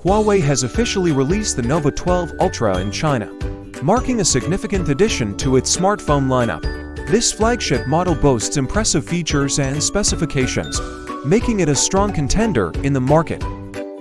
Huawei has officially released the Nova 12 Ultra in China, marking a significant addition to its smartphone lineup. This flagship model boasts impressive features and specifications, making it a strong contender in the market.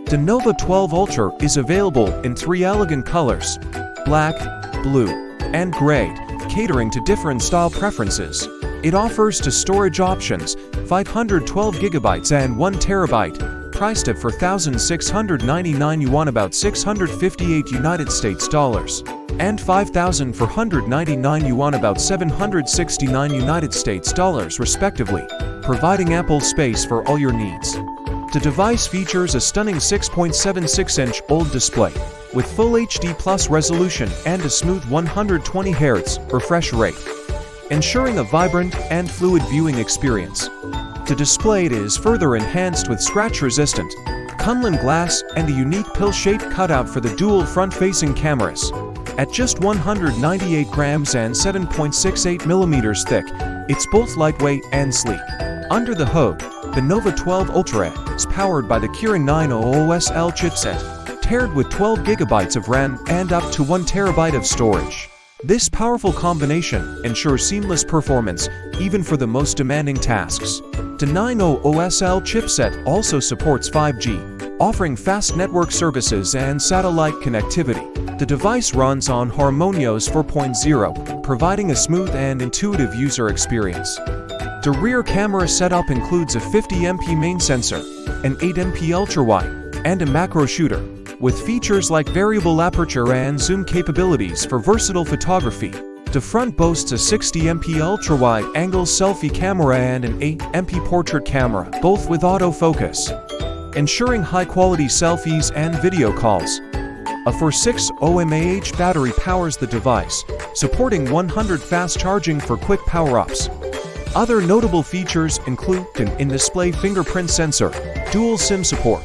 The Nova 12 Ultra is available in 3 elegant colors: black, blue, and gray, catering to different style preferences. It offers two storage options, 512 GB and 1 TB, priced at 4,699 yuan, about 658 United States dollars, and 5,499 yuan, about 769 United States dollars respectively, providing ample space for all your needs. The device features a stunning 6.76-inch OLED display with full HD Plus resolution and a smooth 120 Hz refresh rate, ensuring a vibrant and fluid viewing experience. The display is further enhanced with scratch-resistant Kunlun glass and a unique pill-shaped cutout for the dual front-facing cameras. At just 198 grams and 7.68 millimeters thick, it's both lightweight and sleek. Under the hood, the Nova 12 Ultra is powered by the Kirin 900OSL chipset, paired with 12 GB of RAM and up to 1 TB of storage. This powerful combination ensures seamless performance even for the most demanding tasks. The 900OSL chipset also supports 5G, offering fast network services and satellite connectivity. The device runs on Harmonious 4.0, providing a smooth and intuitive user experience. The rear camera setup includes a 50MP main sensor, an 8MP ultra-wide, and a macro shooter, with features like variable aperture and zoom capabilities for versatile photography. The front boasts a 60MP ultra-wide angle selfie camera and an 8MP portrait camera, both with autofocus, ensuring high-quality selfies and video calls. A 4600 mAh battery powers the device, supporting 100 fast charging for quick power-ups. Other notable features include an in-display fingerprint sensor, dual SIM support,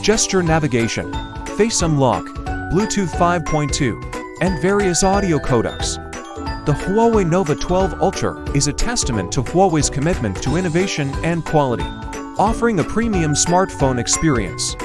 gesture navigation, face unlock, Bluetooth 5.2, and various audio codecs. The Huawei Nova 12 Ultra is a testament to Huawei's commitment to innovation and quality, offering a premium smartphone experience.